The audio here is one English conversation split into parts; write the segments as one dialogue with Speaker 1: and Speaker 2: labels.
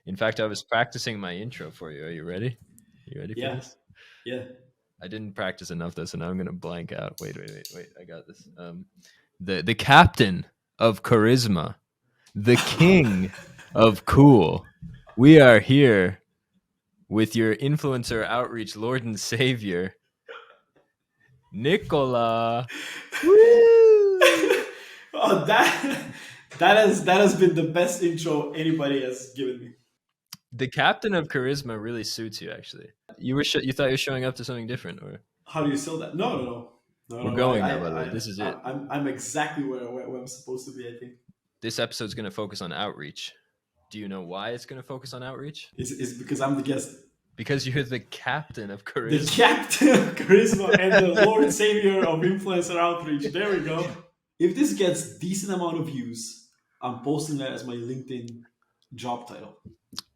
Speaker 1: In fact, I was practicing my intro for you. Are you ready? You ready for
Speaker 2: Yeah,
Speaker 1: this?
Speaker 2: yeah.
Speaker 1: I didn't practice enough though, so now I'm gonna blank out. Wait. I got this. The captain of charisma, the king of cool. We are here with your influencer outreach lord and savior, Nikola. Woo!
Speaker 2: Oh, that has been the best intro anybody has given me.
Speaker 1: The captain of charisma really suits you. Actually, you thought you were showing up to something different, or
Speaker 2: How do you sell that? No, no, no, no,
Speaker 1: we're
Speaker 2: no. I,
Speaker 1: going
Speaker 2: I,
Speaker 1: now. By the way,
Speaker 2: I,
Speaker 1: this is it.
Speaker 2: I'm exactly where I'm supposed to be. I think
Speaker 1: This episode's going to focus on outreach. Do you know why it's going to focus on outreach?
Speaker 2: is because I'm the guest,
Speaker 1: Because you're the captain of
Speaker 2: the
Speaker 1: charisma.
Speaker 2: captain of charisma and the Lord Savior of influencer outreach. There we go. If this gets decent amount of views, I'm posting that as my LinkedIn job title.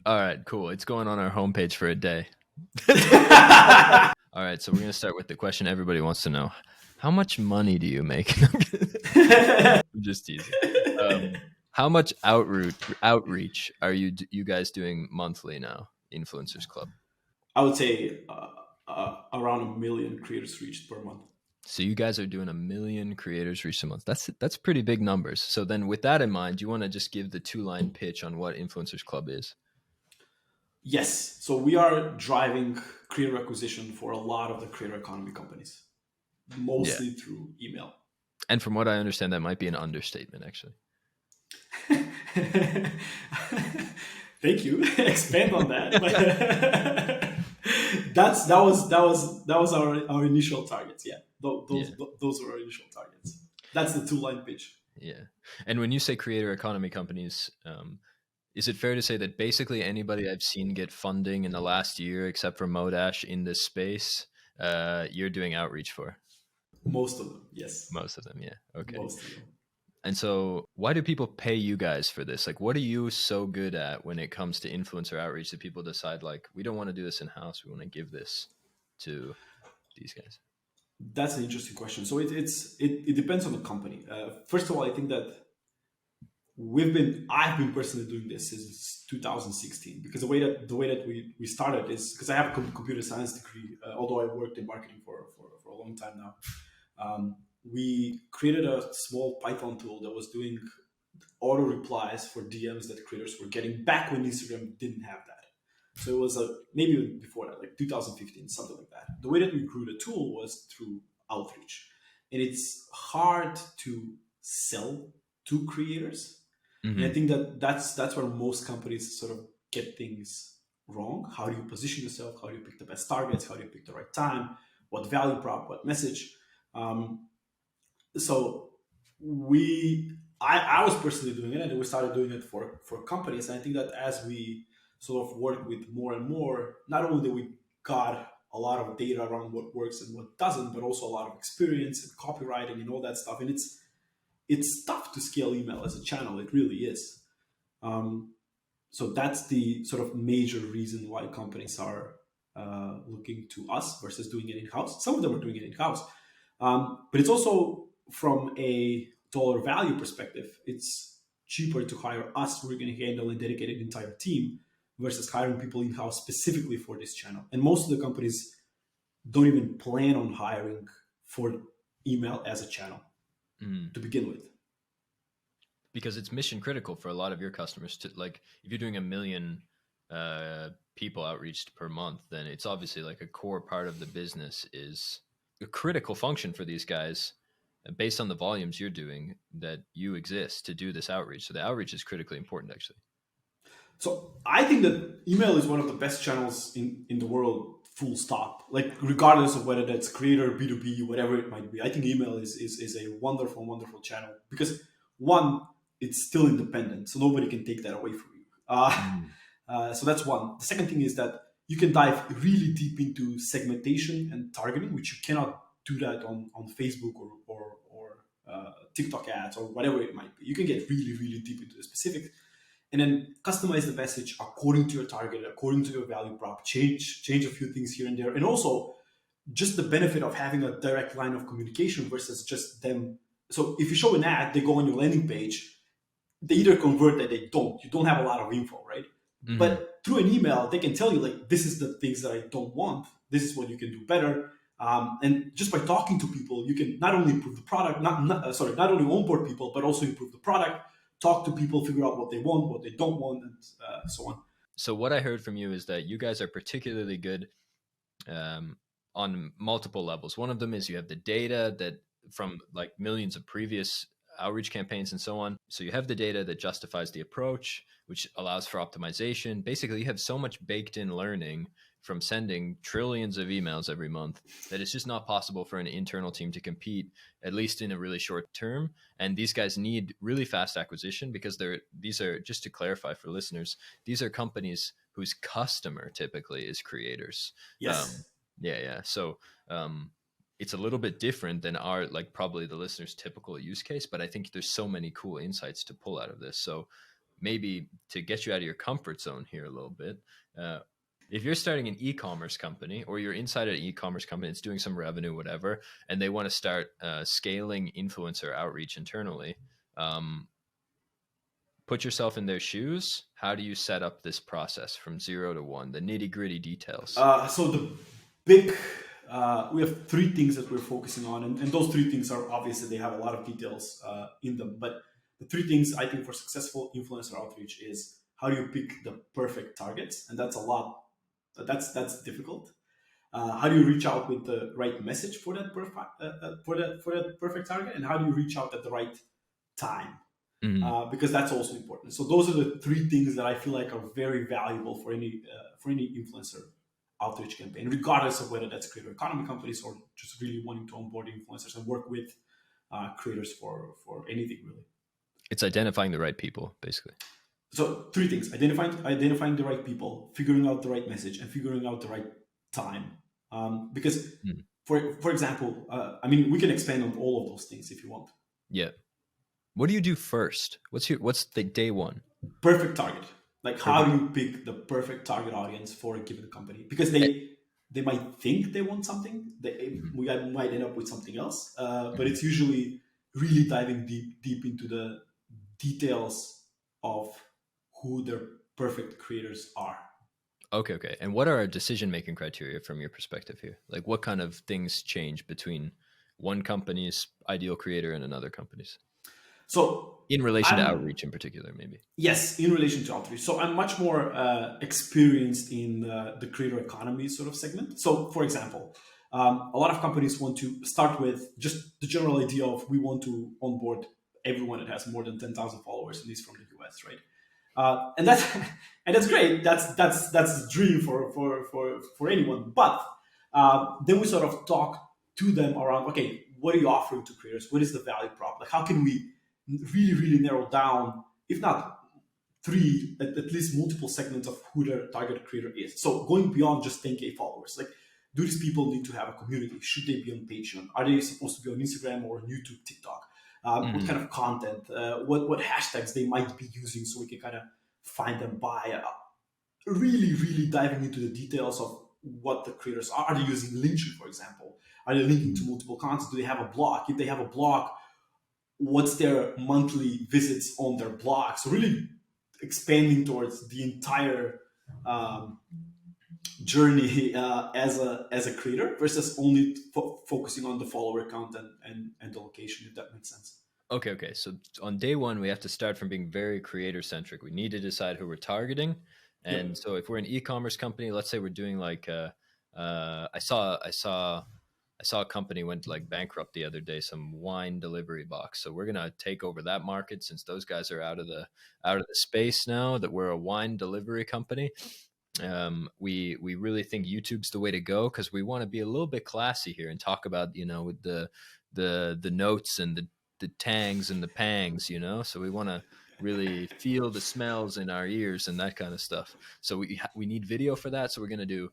Speaker 1: All right, cool. It's going on our homepage for a day. All right, so we're going to start with the question everybody wants to know. How much money do you make? I'm just teasing. How much outreach are you guys doing monthly now, Influencers Club?
Speaker 2: I would say around 1 million creators reached per month.
Speaker 1: So you guys are doing 1 million creators reach a month. That's pretty big numbers. So then with that in mind, you want to just give the 2-line pitch on what Influencers Club is?
Speaker 2: Yes. So we are driving creator acquisition for a lot of the creator economy companies, mostly through email.
Speaker 1: And from what I understand, that might be an understatement, actually.
Speaker 2: Thank you. Expand on that. That was our initial targets. Yeah. Those were our initial targets. That's the 2-line pitch.
Speaker 1: Yeah. And when you say creator economy companies, is it fair to say that basically anybody I've seen get funding in the last year, except for Modash in this space, you're doing outreach for?
Speaker 2: Most of them, yes.
Speaker 1: Most of them, yeah. Okay.
Speaker 2: Most of them.
Speaker 1: And so why do people pay you guys for this? Like, what are you so good at when it comes to influencer outreach that people decide, like, we don't want to do this in-house, we want to give this to these guys?
Speaker 2: That's an interesting question. So it depends on the company. First of all, I think that I've been personally doing this since 2016, because the way that we started is because I have a computer science degree, although I worked in marketing for a long time now. We created a small Python tool that was doing auto replies for DMs that creators were getting back when Instagram didn't have that. So it was maybe before that, like 2015, something like that. The way that we grew the tool was through outreach, and it's hard to sell to creators. And I think that's where most companies sort of get things wrong. How do you position yourself? How do you pick the best targets? How do you pick the right time? What value prop? What message? So I was personally doing it, and we started doing it for companies. And I think that as we sort of work with more and more, not only that we got a lot of data around what works and what doesn't, but also a lot of experience and copywriting and all that stuff. And it's tough to scale email as a channel. It really is. So that's the sort of major reason why companies are looking to us versus doing it in-house. Some of them are doing it in-house. But it's also from a dollar value perspective, it's cheaper to hire us. We're going to handle and dedicate an entire team versus hiring people in-house specifically for this channel. And most of the companies don't even plan on hiring for email as a channel to begin with.
Speaker 1: Because it's mission critical for a lot of your customers to, like, if you're doing 1 million people outreached per month, then it's obviously like a core part of the business is a critical function for these guys based on the volumes you're doing, that you exist to do this outreach. So the outreach is critically important, actually.
Speaker 2: So I think that email is one of the best channels in the world, full stop. Like, regardless of whether that's creator, B2B, whatever it might be, I think email is a wonderful, wonderful channel because, one, it's still independent, so nobody can take that away from you. So that's one. The second thing is that you can dive really deep into segmentation and targeting, which you cannot do that on Facebook or TikTok ads or whatever it might be. You can get really, really deep into the specifics and then customize the message according to your target, according to your value prop, change a few things here and there. And also just the benefit of having a direct line of communication versus just them. So if you show an ad, they go on your landing page, they either convert or they don't. You don't have a lot of info, right?
Speaker 1: Hmm.
Speaker 2: But through an email, they can tell you like, this is the things that I don't want. This is what you can do better. And just by talking to people, you can not only improve the product, not only onboard people, but also improve the product. Talk to people, figure out what they want, what they don't want, and so on.
Speaker 1: So what I heard from you is that you guys are particularly good um, on multiple levels. One of them is you have the data that from like millions of previous outreach campaigns and so on. So you have the data that justifies the approach, which allows for optimization. Basically, you have so much baked in learning from sending trillions of emails every month that it's just not possible for an internal team to compete, at least in a really short term. And these guys need really fast acquisition because these are, just to clarify for listeners, these are companies whose customer typically is creators. um,
Speaker 2: Yes.
Speaker 1: yeah, yeah. So it's a little bit different than our, like, probably the listener's typical use case, but I think there's so many cool insights to pull out of this. So maybe to get you out of your comfort zone here a little bit, uh, if you're starting an e-commerce company or you're inside an e-commerce company, it's doing some revenue, whatever, and they want to start scaling influencer outreach internally, um, put yourself in their shoes. How do you set up this process from 0 to 1, the nitty gritty details?
Speaker 2: So the big, we have three things that we're focusing on, and those three things are obviously they have a lot of details in them. But the three things I think for successful influencer outreach is how do you pick the perfect targets, and that's a lot. That's difficult. How do you reach out with the right message for that perfect target, and how do you reach out at the right time?
Speaker 1: Mhm.
Speaker 2: Because that's also important. So those are the three things that I feel like are very valuable for any influencer outreach campaign, regardless of whether that's creator economy companies or just really wanting to onboard influencers and work with creators for anything really.
Speaker 1: It's identifying the right people, basically.
Speaker 2: So three things: identifying the right people, figuring out the right message, and figuring out the right time. Because
Speaker 1: Mm.
Speaker 2: for example, I mean, we can expand on all of those things if you want.
Speaker 1: Yeah. What do you do first? What's the day one?
Speaker 2: Perfect target. Like, how
Speaker 1: Perfect.
Speaker 2: do you pick the perfect target audience for a given company? Because
Speaker 1: Eh,
Speaker 2: they might think they want something,
Speaker 1: mhm,
Speaker 2: we might end up with something else. But
Speaker 1: mhm.
Speaker 2: it's usually really diving deep into the details of who their perfect creators are.
Speaker 1: Okay, okay. And what are our decision making criteria from your perspective here? Like, what kind of things change between one company's ideal creator and another company's
Speaker 2: So
Speaker 1: in relation to
Speaker 2: I'm
Speaker 1: outreach in particular, maybe?
Speaker 2: Yes, in relation to outreach. So I'm much more experienced in the creator economy sort of segment. So, for example, a lot of companies want to start with just the general idea of we want to onboard everyone that has more than 10,000 followers, at least from the US, right? And that's and that's great. That's the dream for anyone. But then we sort of talk to them around, okay, what are you offering to creators? What is the value prop? Like, how can we really narrow down, if not three, at least multiple segments of who their target creator is. So going beyond just 10K followers, like, do these people need to have a community? Should they be on Patreon? Are they supposed to be on Instagram or on YouTube, TikTok? What
Speaker 1: Hmm.
Speaker 2: kind of content? What hashtags they might be using so we can kind of find them by really diving into the details of what the creators are. Are they using Linktree, for example? Are they linking to multiple content? Do they have a blog? If they have a blog, what's their monthly visits on their blog? So really expanding towards the entire um, journey as a creator versus only focusing on the follower count and the location, if that makes sense.
Speaker 1: Okay, okay. So on day one, we have to start from being very creator centric. We need to decide who we're targeting. And
Speaker 2: Yep.
Speaker 1: so if we're an e-commerce company, let's say we're doing like I saw a company went like bankrupt the other day, some wine delivery box. So we're gonna take over that market since those guys are out of the space now that we're a wine delivery company. We really think YouTube's the way to go because we want to be a little bit classy here and talk about, the notes and the tangs and the pangs, so we want to really feel the smells in our ears and that kind of stuff. So we need video for that. So we're gonna do.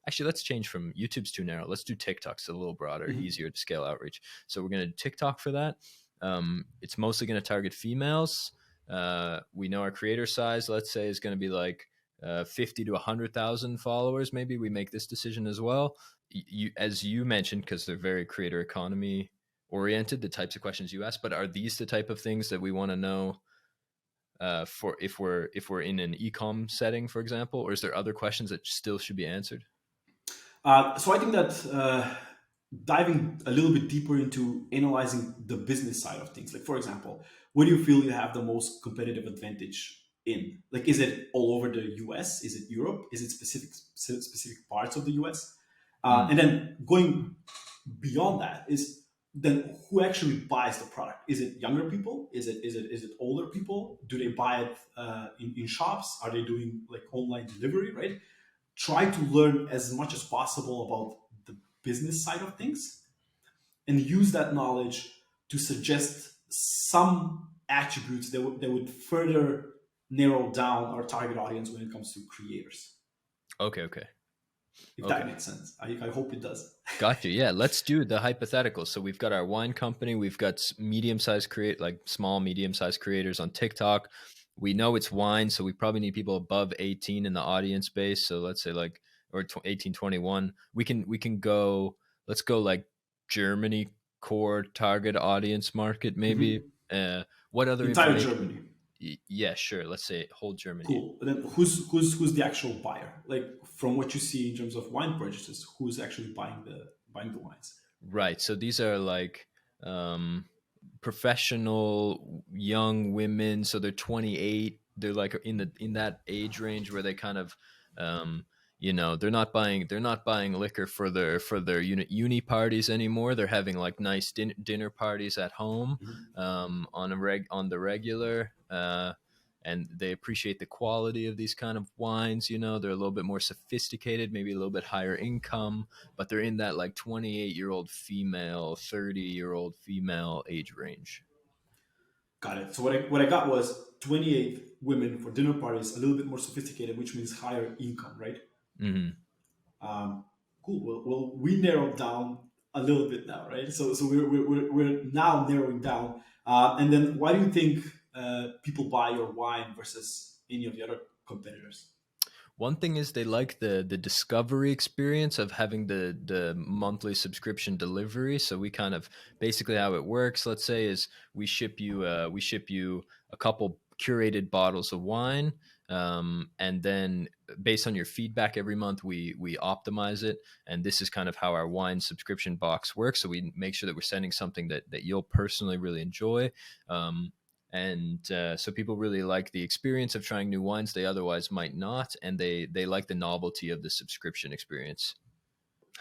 Speaker 1: Actually, let's change from YouTube's too narrow. Let's do TikTok's a little broader,
Speaker 2: Mhm.
Speaker 1: easier to scale outreach. So we're gonna do TikTok for that. It's mostly gonna target females. We know our creator size, let's say, is going to be like 50 to 100,000 followers. Maybe we make this decision as well. As you mentioned, because they're very creator economy oriented, the types of questions you ask. But are these the type of things that we want to know for if we're in an e-com setting, for example, or is there other questions that still should be answered?
Speaker 2: So I think that diving a little bit deeper into analyzing the business side of things, like for example, what do you feel you have the most competitive advantage in? Like, is it all over the US? Is it Europe? Is it specific parts of the US?
Speaker 1: Mm.
Speaker 2: And then going beyond that is then who actually buys the product? Is it younger people? Is it older people? Do they buy it in shops? Are they doing like online delivery? Right? Try to learn as much as possible about the business side of things and use that knowledge to suggest some attributes that would further narrow down our target audience when it comes to creators.
Speaker 1: Okay, okay,
Speaker 2: If that
Speaker 1: okay.
Speaker 2: makes sense. I hope it does.
Speaker 1: Gotcha. Yeah, let's do the hypothetical. So we've got our wine company. We've got medium-sized create, like small, medium-sized creators on TikTok. We know it's wine, so we probably need people above 18 in the audience base. So let's say like or 18, 21. We can go. Let's go like Germany core target audience market maybe.
Speaker 2: Mhm.
Speaker 1: What other
Speaker 2: Entire
Speaker 1: information?
Speaker 2: Germany.
Speaker 1: Yeah, sure. Let's say whole Germany.
Speaker 2: Cool. And then who's the actual buyer? Like from what you see in terms of wine purchases, who's actually buying the wines?
Speaker 1: Right. So these are like um, professional young women. So they're 28. They're like in that age range where they kind of, um, they're not buying liquor for their uni parties anymore. They're having like nice dinner parties at home,
Speaker 2: Mhm.
Speaker 1: on the regular. And they appreciate the quality of these kind of wines. They're a little bit more sophisticated, maybe a little bit higher income, but they're in that like 28-year-old female, 30-year-old female age range.
Speaker 2: Got it. So what I got was 28 women for dinner parties, a little bit more sophisticated, which means higher income, right?
Speaker 1: Hmm.
Speaker 2: Um, cool. Well, we narrowed down a little bit now, right? So we're now narrowing down. And then why do you think people buy your wine versus any of the other competitors?
Speaker 1: One thing is they like the discovery experience of having the monthly subscription delivery. So we kind of basically how it works. Let's say is we ship you a couple curated bottles of wine, and then based on your feedback every month we optimize it. And this is kind of how our wine subscription box works. So we make sure that we're sending something that you'll personally really enjoy. And so people really like the experience of trying new wines they otherwise might not, and they like the novelty of the subscription experience.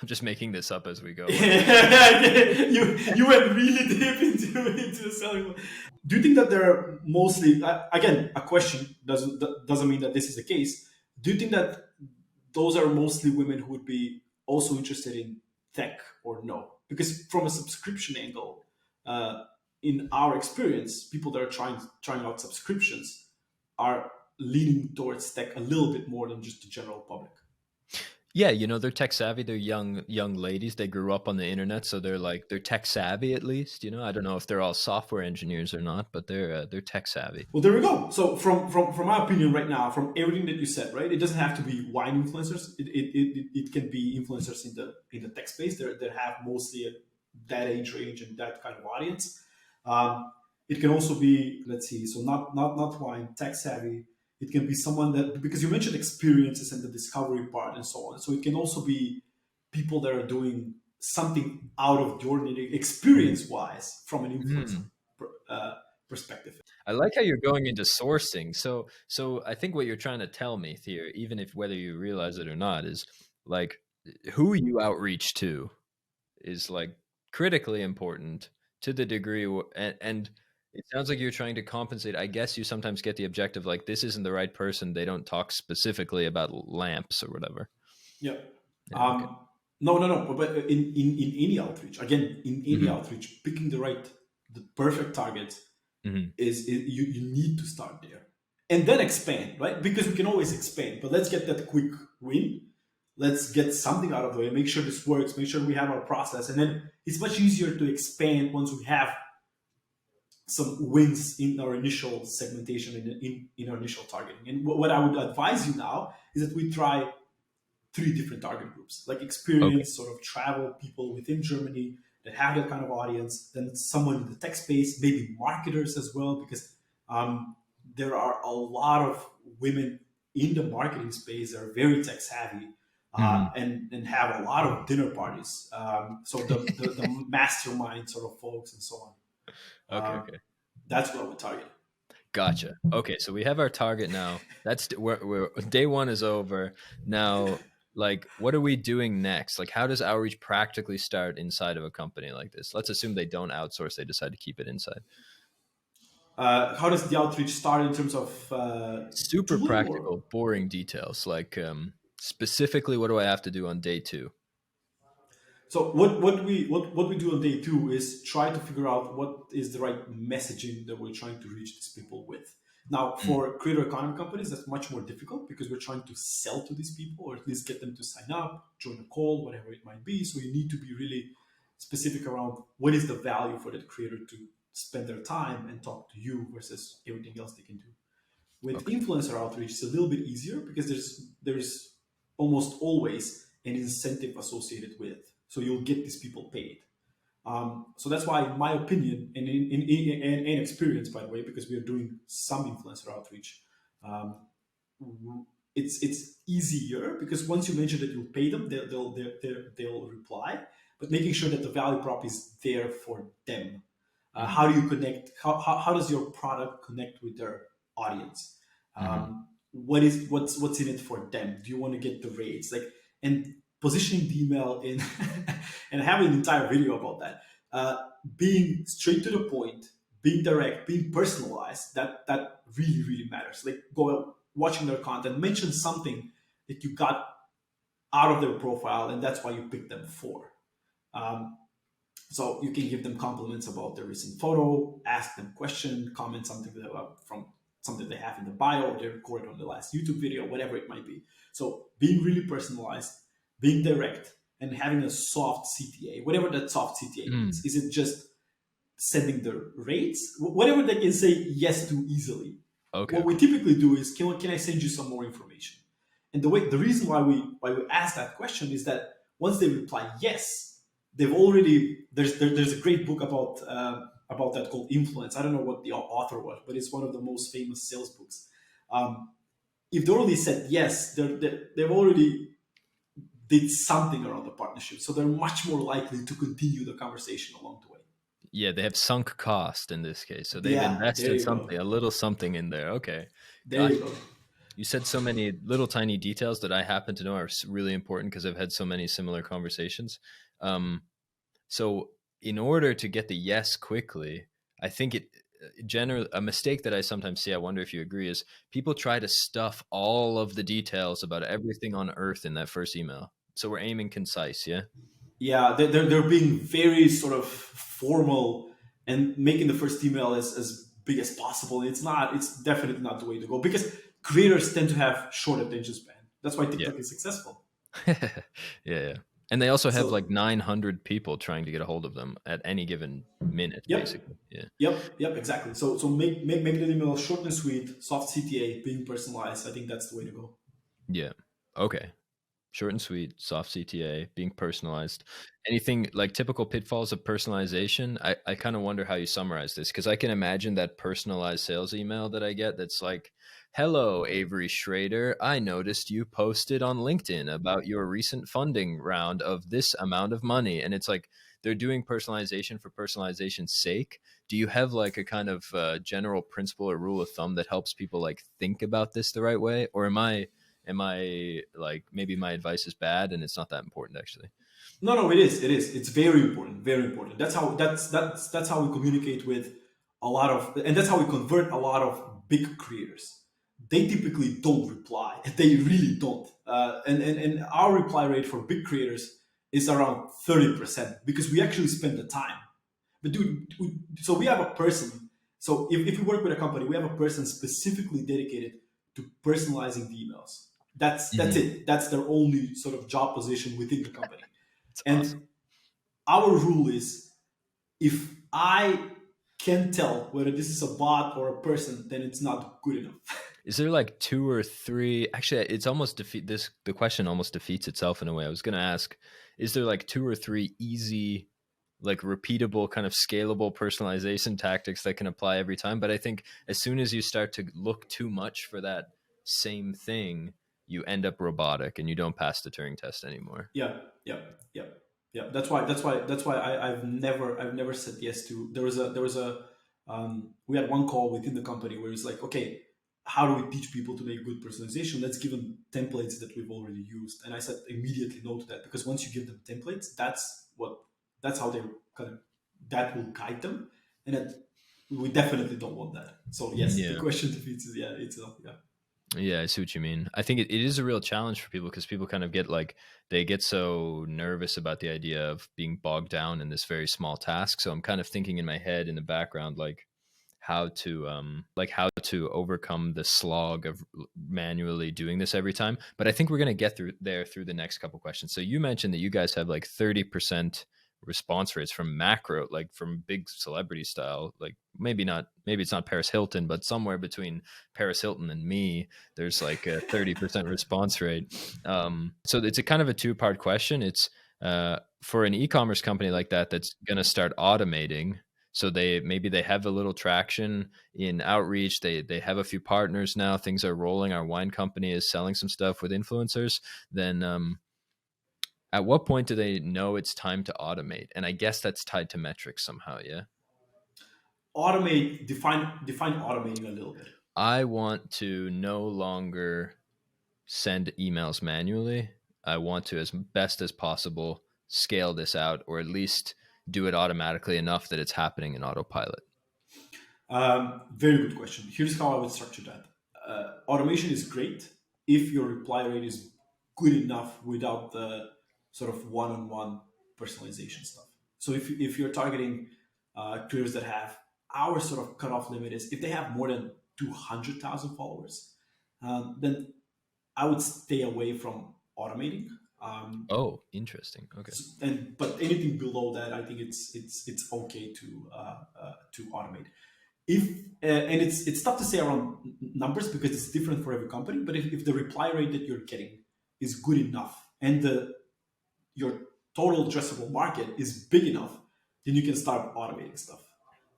Speaker 1: I'm just making this up as we go, by the way.
Speaker 2: You went really deep into selling. Do you think that they're mostly again a question doesn't mean that this is the case? Do you think that those are mostly women who would be also interested in tech or no? Because from a subscription angle, uh, in our experience, people that are trying out subscriptions are leaning towards tech a little bit more than just the general public.
Speaker 1: Yeah, they're tech savvy. They're young ladies. They grew up on the internet, so they're tech savvy at least. I don't know if they're all software engineers or not, but they're tech savvy.
Speaker 2: Well, there we go. So, from my opinion, right now, from everything that you said, right, it doesn't have to be wine influencers. It can be influencers in the tech space. That have mostly that age range and that kind of audience. Um, it can also be, let's see, so not wine, tech savvy. It can be someone that, because you mentioned experiences and the discovery part and so on. So it can also be people that are doing something out of the ordinary experience wise from an influencer
Speaker 1: Mhm.
Speaker 2: perspective.
Speaker 1: I like how you're going into sourcing. So I think what you're trying to tell me here, even if whether you realize it or not, is like who you outreach to is like critically important to the degree and it sounds like you're trying to compensate. I guess you sometimes get the objective like this isn't the right person. They don't talk specifically about lamps or whatever.
Speaker 2: Yeah.
Speaker 1: Yeah. Okay.
Speaker 2: No, no, no. But in any outreach, again, in any
Speaker 1: Hmm.
Speaker 2: outreach, picking the perfect target
Speaker 1: Hmm.
Speaker 2: you need to start there and then expand, right? Because we can always expand, but let's get that quick win. Let's get something out of the way. Make sure this works. Make sure we have our process, and then it's much easier to expand once we have some wins in our initial segmentation in our initial targeting. And what I would advise you now is that we try three different target groups, like
Speaker 1: Okay.
Speaker 2: experience, sort of travel people within Germany that have that kind of audience, then someone in the tech space, maybe marketers as well, because there are a lot of women in the marketing space that are very tech savvy,
Speaker 1: Hmm.
Speaker 2: and have a lot of dinner parties. So the mastermind sort of folks and so on.
Speaker 1: Okay,
Speaker 2: Um,
Speaker 1: okay.
Speaker 2: that's what I would target.
Speaker 1: Gotcha. Okay, so we have our target now. That's we're day one is over. Now, like, what are we doing next? Like, how does outreach practically start inside of a company like this? Let's assume they don't outsource; they decide to keep it inside.
Speaker 2: How does the outreach start in terms of
Speaker 1: Super
Speaker 2: tooling or?
Speaker 1: practical, boring details. Like, specifically, what do I have to do on day two?
Speaker 2: So what we do on day two is try to figure out what is the right messaging that we're trying to reach these people with. Now,
Speaker 1: Mm,
Speaker 2: for creator economy companies, that's much more difficult because we're trying to sell to these people or at least get them to sign up, join a call, whatever it might be. So you need to be really specific around what is the value for that creator to spend their time and talk to you versus everything else they can do. With
Speaker 1: okay.
Speaker 2: influencer outreach, it's a little bit easier because there's almost always an incentive associated with. So you'll get these people paid. So that's why, in my opinion, and in experience, by the way, because we are doing some influencer outreach, um, it's easier because once you mention that you'll pay them, they'll reply. But making sure that the value prop is there for them.
Speaker 1: Hmm.
Speaker 2: How do you connect? How does your product connect with their audience?
Speaker 1: Hmm.
Speaker 2: What's in it for them? Do you want to get the rates and positioning the email in and having an entire video about that. Being straight to the point, being direct, being personalized. That really matters. Like go watching their content, mention something that you got out of their profile, and that's why you picked them for. Um, so you can give them compliments about their recent photo, ask them question, comment something from something they have in the bio or they recorded on the last YouTube video, whatever it might be. So being really personalized, being direct, and having a soft CTA, whatever that soft CTA means.
Speaker 1: Mm.
Speaker 2: Is it just sending the rates? Whatever they can say yes to easily.
Speaker 1: Okay,
Speaker 2: What we
Speaker 1: okay.
Speaker 2: typically do is, can I send you some more information? And the reason why we ask that question is that once they reply yes, they've already there's a great book about that called Influence. I don't know what the author was, but it's one of the most famous sales books. Um, if they already said yes, they've already did something around the partnership, so they're much more likely to continue the conversation along the way.
Speaker 1: Yeah, they have sunk cost in this case. So they've
Speaker 2: Yeah, there
Speaker 1: invested
Speaker 2: you go.
Speaker 1: something, a little something in there. Okay.
Speaker 2: There
Speaker 1: Gotcha.
Speaker 2: you go.
Speaker 1: You said so many little tiny details that I happen to know are really important because I've had so many similar conversations. Um, so in order to get the yes quickly, I think it generally a mistake that I sometimes see, I wonder if you agree, is people try to stuff all of the details about everything on earth in that first email. So we're aiming concise, yeah?
Speaker 2: Yeah, they're being very sort of formal and making the first email as big as possible. It's not. It's definitely not the way to go because creators tend to have short attention span. That's why
Speaker 1: Yeah.
Speaker 2: TikTok is successful.
Speaker 1: Yeah, yeah. And they also have like
Speaker 2: So,
Speaker 1: 900 people trying to get a hold of them at any given minute,
Speaker 2: yep,
Speaker 1: basically. Yeah.
Speaker 2: exactly. So make the email short and sweet, soft CTA, being personalized. I think that's the way to go.
Speaker 1: Yeah. Okay. Short and sweet, soft CTA, being personalized. Anything like typical pitfalls of personalization? I kind of wonder how you summarize this because I can imagine that personalized sales email that I get that's like, hello, Avery Schrader. I noticed you posted on LinkedIn about your recent funding round of this amount of money. And it's like they're doing personalization for personalization's sake. Do you have like a kind of general principle or rule of thumb that helps people like think about this the right way? Or am I like maybe my advice is bad and it's not that important actually?
Speaker 2: No, no, it is. It is. It's very important. Very important. That's how we communicate with a lot of, and that's how we convert a lot of big creators. They typically don't reply. They really don't. And our reply rate for big creators is around 30% because we actually spend the time. But dude, so we have a person. So if we work with a company, we have a person specifically dedicated to personalizing the emails. That's
Speaker 1: Mhm.
Speaker 2: it. That's their only sort of job position within the company.
Speaker 1: It's awesome.
Speaker 2: And our rule is if I can tell whether this is a bot or a person, then it's not good enough.
Speaker 1: Is there like two or three? Actually, it's almost defeat this. The question almost defeats itself in a way. I was going to ask, is there like two or three easy like repeatable kind of scalable personalization tactics that can apply every time. But I think as soon as you start to look too much for that same thing, you end up robotic and you don't pass the Turing test anymore.
Speaker 2: Yeah, yeah, yeah, yeah. That's why I've never said yes to. There was a we had one call within the company where it's like, okay, how do we teach people to make good personalization? Let's give them templates that we've already used. And I said immediately no to that, because once you give them templates, that's how they kind of, that will guide them, and that we definitely don't want that. So yes, the
Speaker 1: Yeah.
Speaker 2: question defeats is, yeah, it's yeah.
Speaker 1: Yeah, I see what you mean. I think it is a real challenge for people because people kind of get like they get so nervous about the idea of being bogged down in this very small task. So I'm kind of thinking in my head in the background like how to overcome the slog of manually doing this every time. But I think we're gonna get through there through the next couple questions. So you mentioned that you guys have like 30% response rates from macro, like from big celebrity style, like maybe it's not Paris Hilton, but somewhere between Paris Hilton and me, there's like a 30% response rate. So it's a kind of a two-part question. It's for an e-commerce company like that that's going to start automating. So they have a little traction in outreach. They have a few partners now. Things are rolling. Our wine company is selling some stuff with influencers. Then at what point do they know it's time to automate? And I guess that's tied to metrics somehow. Yeah.
Speaker 2: Automate, define automating a little bit.
Speaker 1: I want to no longer send emails manually. I want to, as best as possible, scale this out or at least do it automatically enough that it's happening in autopilot.
Speaker 2: Very good question. Here's how I would structure that. Automation is great if your reply rate is good enough without the sort of one-on-one personalization stuff. So if you're targeting creators that have, our sort of cutoff limit is if they have more than 200,000 followers, then I would stay away from automating.
Speaker 1: Oh, interesting. Okay.
Speaker 2: And but anything below that, I think it's okay to automate. If and it's tough to say around numbers because it's different for every company. But if the reply rate that you're getting is good enough and the your total addressable market is big enough, then you can start automating stuff.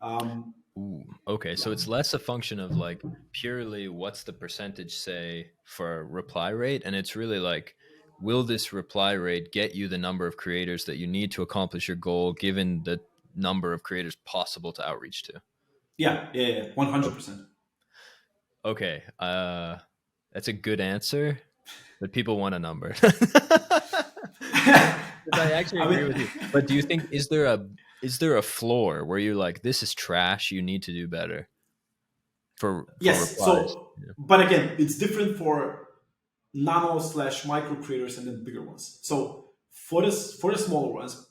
Speaker 2: Um,
Speaker 1: Ooh, okay. So
Speaker 2: yeah,
Speaker 1: it's less a function of like purely what's the percentage say for reply rate. And it's really like, will this reply rate get you the number of creators that you need to accomplish your goal given the number of creators possible to outreach to?
Speaker 2: yeah, yeah, yeah, 100%.
Speaker 1: Okay, that's a good answer, but people want a number. I actually
Speaker 2: I
Speaker 1: agree
Speaker 2: mean,
Speaker 1: with you. But do you think is there a floor where you're like, this is trash, you need to do better for
Speaker 2: yes.
Speaker 1: replies?
Speaker 2: So,
Speaker 1: Yeah.
Speaker 2: but again, it's different for nano slash micro creators and then bigger ones. So for the smaller ones,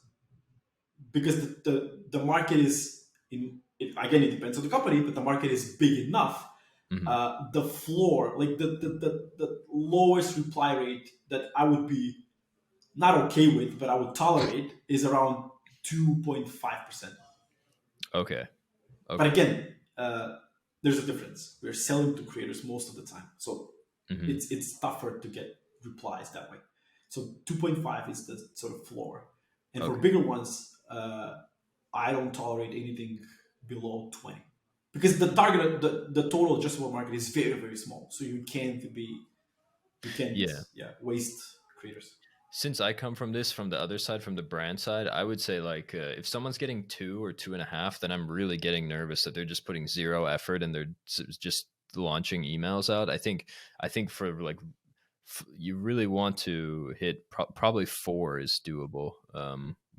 Speaker 2: because the market is in it, again, it depends on the company, but the market is big enough.
Speaker 1: Mhm.
Speaker 2: The floor, like the lowest reply rate that I would be not okay with, but I would tolerate, is around 2.5%.
Speaker 1: Okay.
Speaker 2: But
Speaker 1: Okay.
Speaker 2: again, there's a difference. We're selling to creators most of the time, so
Speaker 1: Mhm.
Speaker 2: it's tougher to get replies that way. So 2.5 is the sort of floor, and for
Speaker 1: Okay.
Speaker 2: bigger ones, I don't tolerate anything below 20 because the target, the total addressable market is very very small. So you can't
Speaker 1: Yeah.
Speaker 2: yeah waste creators.
Speaker 1: Since I come from the other side, from the brand side, I would say like if someone's getting 2 or 2.5, then I'm really getting nervous that they're just putting zero effort and they're just launching emails out. I think for like you really want to hit probably 4 is doable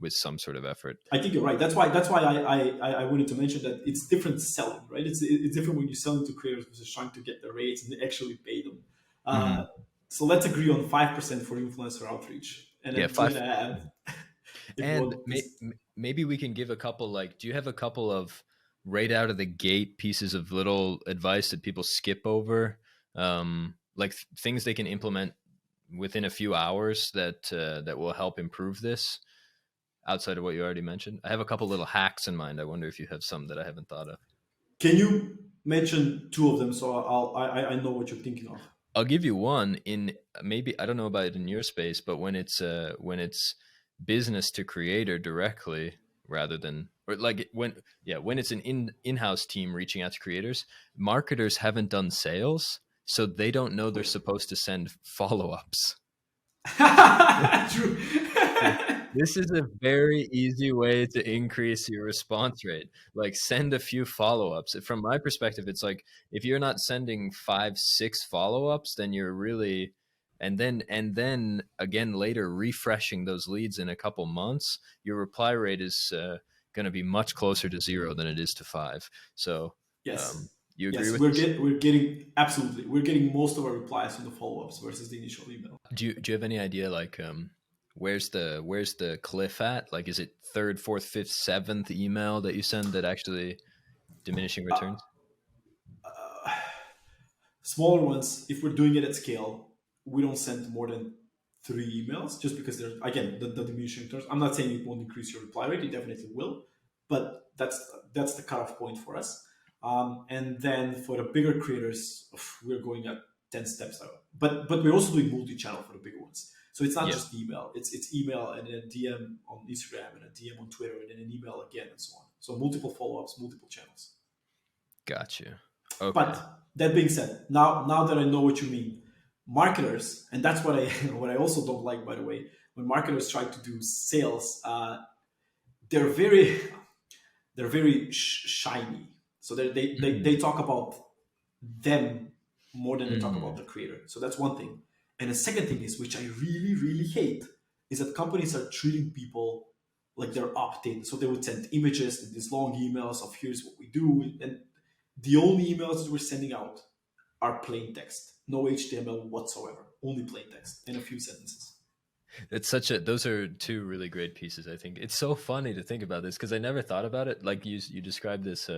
Speaker 1: with some sort of effort.
Speaker 2: I think you're right. That's why I wanted to mention that it's different selling, right? It's different when you're selling to creators versus trying to get the rates and actually pay them.
Speaker 1: Hmm.
Speaker 2: So let's agree on 5% for influencer outreach, and
Speaker 1: Yeah,
Speaker 2: then two and
Speaker 1: five.
Speaker 2: a half if you
Speaker 1: And
Speaker 2: want this.
Speaker 1: maybe we can give a couple, like, do you have a couple of right out of the gate pieces of little advice that people skip over? Like things they can implement within a few hours that will help improve this outside of what you already mentioned. I have a couple little hacks in mind. I wonder if you have some that I haven't thought of.
Speaker 2: Can you mention two of them so I know what you're thinking of?
Speaker 1: I'll give you one in maybe I don't know about it in your space, but when it's business to creator directly, rather than, or like when, yeah, when it's an in-house team reaching out to creators, marketers haven't done sales, so they don't know they're supposed to send follow-ups.
Speaker 2: True.
Speaker 1: This is a very easy way to increase your response rate. Like send a few follow-ups. From my perspective, it's like if you're not sending 5, 6 follow-ups, then you're really, and then again later refreshing those leads in a couple months, your reply rate is going to be much closer to 0 than it is to 5. So
Speaker 2: Yes.
Speaker 1: you agree
Speaker 2: Yes,
Speaker 1: with this?
Speaker 2: we're getting absolutely, we're getting most of our replies from the follow-ups versus the initial email.
Speaker 1: Do you have any idea like where's the cliff at? Like is it third, fourth, fifth, seventh email that you send that actually diminishing returns?
Speaker 2: Smaller ones, if we're doing it at scale, we don't send more than 3 emails, just because there's, again, the diminishing returns. I'm not saying it won't increase your reply rate; it definitely will, but that's the cutoff point for us. And then for the bigger creators, we're going at 10 steps out. But we're also doing multi-channel for the bigger ones. So it's not
Speaker 1: Yeah,
Speaker 2: just email; it's email and then a DM on Instagram and a DM on Twitter and then an email again and so on. So multiple follow-ups, multiple channels.
Speaker 1: got you. Okay.
Speaker 2: But that being said, now that I know what you mean, marketers, and that's what I what I also don't like, by the way, when marketers try to do sales, they're very they're very shiny. So they
Speaker 1: Mm.
Speaker 2: talk about them more than they talk about
Speaker 1: Mm.
Speaker 2: the creator. So that's one thing. And the second thing is, which I really really hate, is that companies are treating people like they're opt-in. So they would send images and these long emails of here's what we do, and the only emails that we're sending out are plain text, no HTML whatsoever, only plain text and a few sentences.
Speaker 1: It's such a, those are two really great pieces. I think it's so funny to think about this because I never thought about it. Like you described this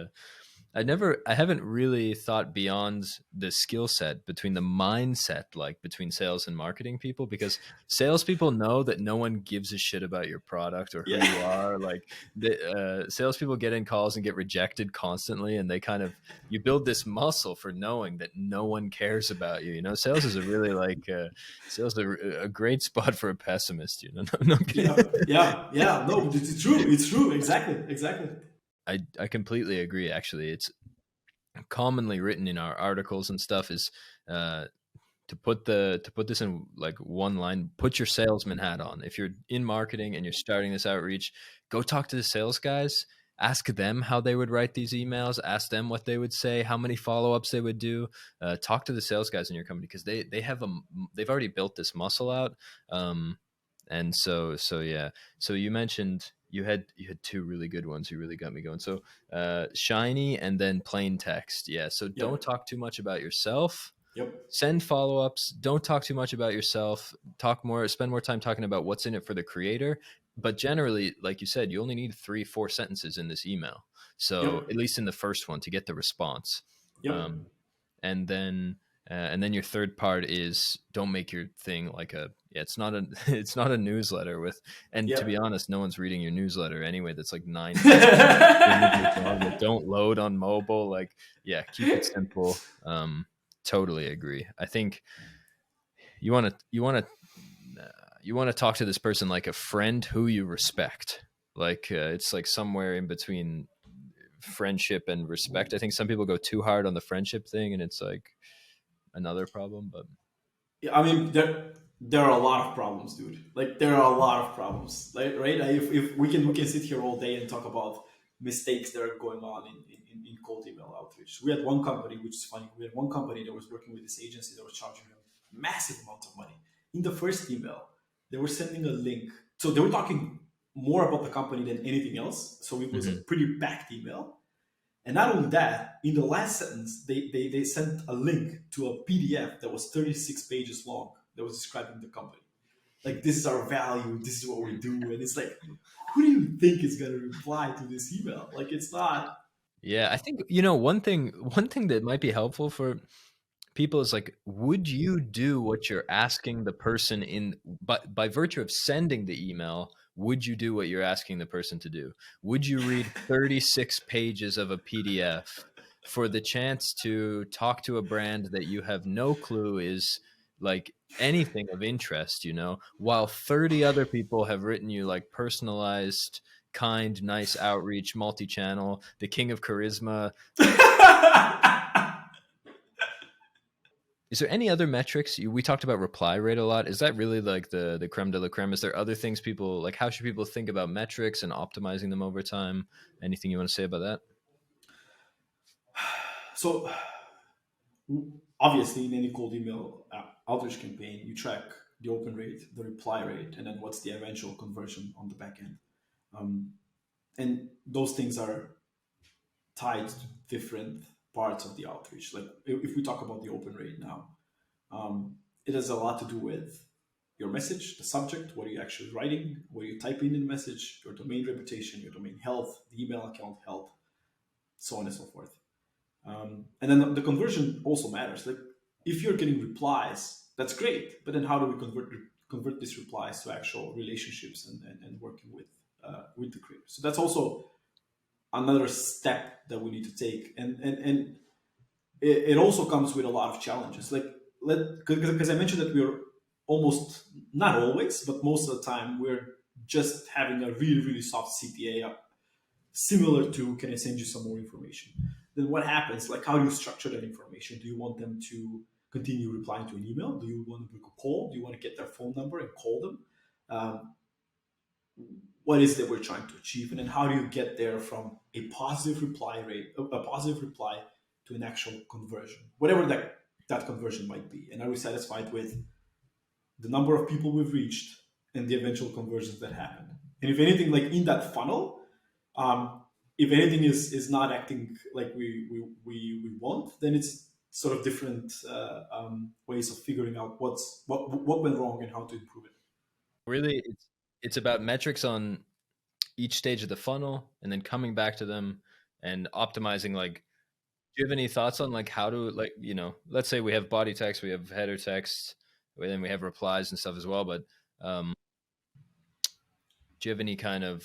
Speaker 1: I haven't really thought beyond the skill set between the mindset, like between sales and marketing people, because salespeople know that no one gives a shit about your product or who
Speaker 2: Yeah,
Speaker 1: you are. Like the salespeople get in calls and get rejected constantly, and they kind of, you build this muscle for knowing that no one cares about you. You know, sales is a really like sales is a great spot for a pessimist. You know, no, I'm kidding.
Speaker 2: yeah, yeah, yeah. No, it's true. It's true. Exactly, exactly.
Speaker 1: I completely agree. Actually, it's commonly written in our articles and stuff is uh, to put this in like one line, put your salesman hat on. If you're in marketing and you're starting this outreach, go talk to the sales guys, ask them how they would write these emails, ask them what they would say, how many follow-ups they would do. Talk to the sales guys in your company because they've already built this muscle out. And so yeah, so you mentioned you had two really good ones. You really got me going. So shiny and then plain text. Yeah, so don't
Speaker 2: Yep,
Speaker 1: talk too much about yourself.
Speaker 2: yep,
Speaker 1: Send follow-ups. Don't talk too much about yourself. Talk more, spend more time talking about what's in it for the creator. But generally, like you said, you only need 3, 4 sentences in this email, so
Speaker 2: yep,
Speaker 1: at least in the first one to get the response.
Speaker 2: yep,
Speaker 1: um, and then your third part is don't make your thing like a, yeah, it's not a it's not a newsletter with, and to be
Speaker 2: yep.
Speaker 1: honest, no one's reading your newsletter anyway. That's like 9 images long that don't load on mobile. Like, yeah, keep it simple. Totally agree. I think you want to talk to this person like a friend who you respect. Like it's like somewhere in between friendship and respect. I think some people go too hard on the friendship thing, and it's like another problem. But
Speaker 2: Yeah, I mean, there are a lot of problems, dude. Like there are a lot of problems, like, right? Like, if we can sit here all day and talk about mistakes that are going on in cold email outreach. We had one company, which is funny. We had one company that was working with this agency that was charging them massive amounts of money. In the first email, they were sending a link, so they were talking more about the company than anything else. So it was a
Speaker 1: mm-hmm.
Speaker 2: pretty packed email. And not only that, in the last sentence, they sent a link to a PDF that was 36 pages long that was describing the company. Like, this is our value, this is what we do. And it's like, who do you think is going to reply to this email? Like, it's not.
Speaker 1: Yeah, I think one thing that might be helpful for people is like, would you do what you're asking the person in, but by virtue of sending the email, would you do what you're asking the person to do? Would you read 36 pages of a PDF for the chance to talk to a brand that you have no clue is like anything of interest, you know, while 30 other people have written you like personalized kind, nice outreach, multi-channel, the king of charisma. Is there any other metrics? We talked about reply rate a lot. Is that really like the creme de la creme? Is there other things people like? How should people think about metrics and optimizing them over time? Anything you want to say about that?
Speaker 2: So obviously, in any cold email outreach campaign, you track the open rate, the reply rate, and then what's the eventual conversion on the back end. Um, and those things are tied to different parts of the outreach. Like if we talk about the open rate now, it has a lot to do with your message, the subject, what are you actually writing, what are you typing in the message, your domain reputation, your domain health, the email account health, so on and so forth. And then the conversion also matters. Like if you're getting replies, that's great. But then how do we convert these replies to actual relationships and working with the creators? So that's also another step that we need to take. And it also comes with a lot of challenges. Like because I mentioned that we're almost not always, but most of the time we're just having a really really soft CTA similar to can I send you some more information? Then what happens? Like how do you structure that information? Do you want them to continue replying to an email? Do you want to book a call? Do you want to get their phone number and call them? Um, what is that we're trying to achieve, and then how do you get there from a positive reply rate, a positive reply to an actual conversion, whatever that conversion might be, and are we satisfied with the number of people we've reached and the eventual conversions that happen? And if anything, like in that funnel, um, if anything is not acting like we want, then it's sort of different ways of figuring out what went wrong and how to improve it.
Speaker 1: Really, it's about metrics on each stage of the funnel, and then coming back to them and optimizing. Like, do you have any thoughts on like how to like let's say we have body text, we have header text, and then we have replies and stuff as well. But um, do you have any kind of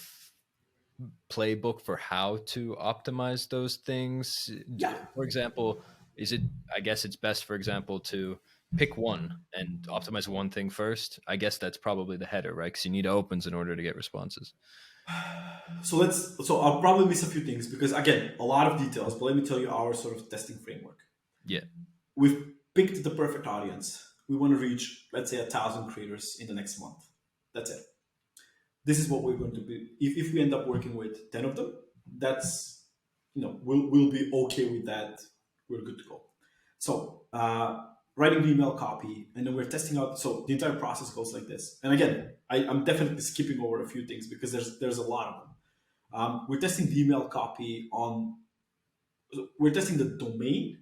Speaker 1: playbook for how to optimize those things?
Speaker 2: Yeah.
Speaker 1: For example, is it, I guess it's best, for example, to pick one and optimize one thing first? I guess that's probably the header, right? Because you need opens in order to get responses.
Speaker 2: So I'll probably miss a few things because again, a lot of details, but let me tell you our sort of testing framework.
Speaker 1: Yeah.
Speaker 2: We've picked the perfect audience. We want to reach, let's say, 1,000 creators in the next month. That's it. This is what we're going to be. If we end up working with 10 of them, that's, we'll be okay with that. We're good to go. So writing the email copy, and then we're testing out. So the entire process goes like this. And again, I'm definitely skipping over a few things because there's a lot of them. We're testing the email copy on. We're testing the domain,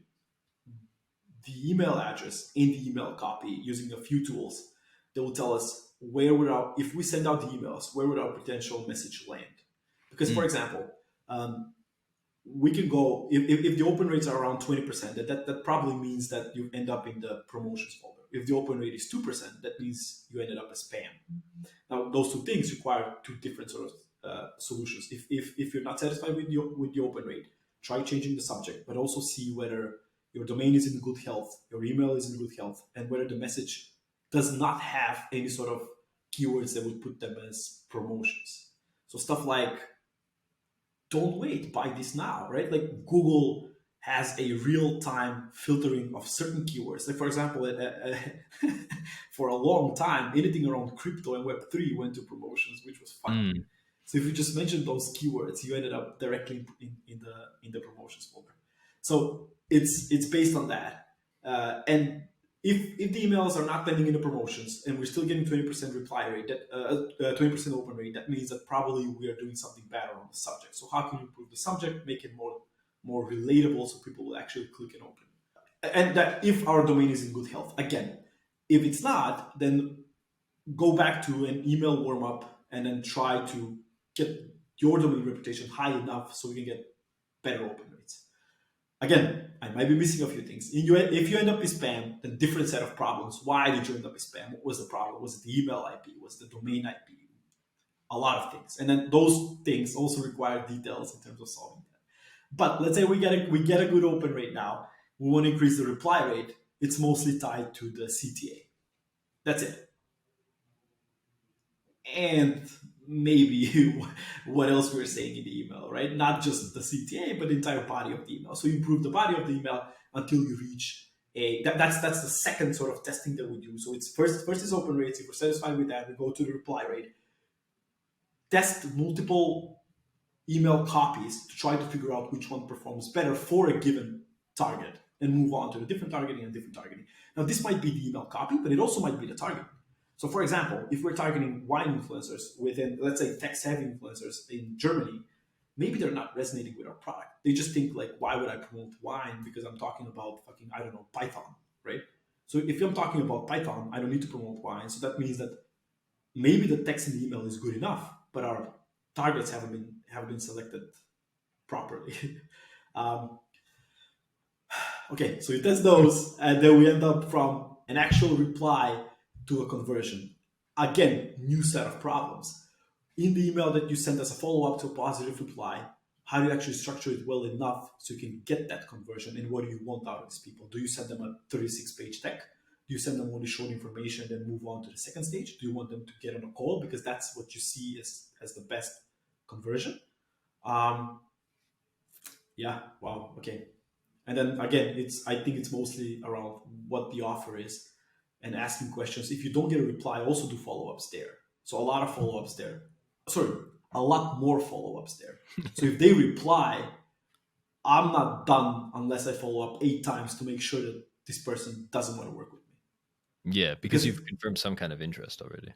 Speaker 2: the email address, and the email copy using a few tools that will tell us where would our, if we send out the emails, where would our potential message land? Because, for example, we can go if the open rates are around 20%, that probably means that you end up in the promotions folder. If the open rate is 2%, that means you ended up as spam. Now, those two things require two different sort of solutions. If you're not satisfied with the open rate, try changing the subject, but also see whether your domain is in good health, your email is in good health, and whether the message does not have any sort of keywords that would put them as promotions. So stuff like don't wait, buy this now, right? Like Google has a real-time filtering of certain keywords. Like for example, for a long time, anything around crypto and Web3 went to promotions, which was fun. So if you just mentioned those keywords, you ended up directly in the promotions folder. So it's based on that. And if the emails are not landing in the promotions and we're still getting 20% reply rate, that 20% open rate, that means that probably we are doing something better on the subject. So how can you improve the subject, make it more relatable so people will actually click and open? And that if our domain is in good health, again, if it's not, then go back to an email warm up and then try to get your domain reputation high enough so we can get better open rates. Again, I might be missing a few things. If you end up with spam, then different set of problems. Why did you end up with spam? What was the problem? Was it the email IP? Was it the domain IP? A lot of things. And then those things also require details in terms of solving that. But let's say we get a good open rate now. We want to increase the reply rate. It's mostly tied to the CTA. That's it. And maybe what else we're saying in the email, right? Not just the CTA, but the entire body of the email. So you improve the body of the email until you reach that's the second sort of testing that we do. So it's first is open rates. If we're satisfied with that, we go to the reply rate, test multiple email copies to try to figure out which one performs better for a given target and move on to a different targeting and different targeting. Now, this might be the email copy, but it also might be the target. So, for example, if we're targeting wine influencers within, let's say, tech-savvy influencers in Germany, maybe they're not resonating with our product. They just think like, why would I promote wine? Because I'm talking about fucking, I don't know, Python, right? So if I'm talking about Python, I don't need to promote wine. So that means that maybe the text in the email is good enough, but our targets haven't been selected properly. um, okay, so we test those, and then we end up from an actual reply to a conversion. Again, new set of problems. In the email that you sent as a follow up to a positive reply, how do you actually structure it well enough so you can get that conversion? And what do you want out of these people? Do you send them a 36-page deck? Do you send them only short information and then move on to the second stage? Do you want them to get on a call because that's what you see as the best conversion? Um, yeah, wow, okay. And then again, I think it's mostly around what the offer is and asking questions. If you don't get a reply, also do follow-ups there. So a lot of follow-ups there. Sorry, a lot more follow-ups there. So if they reply, I'm not done unless I follow up 8 times to make sure that this person doesn't want to work with me.
Speaker 1: Yeah, because
Speaker 2: Because
Speaker 1: you've confirmed some kind of interest already.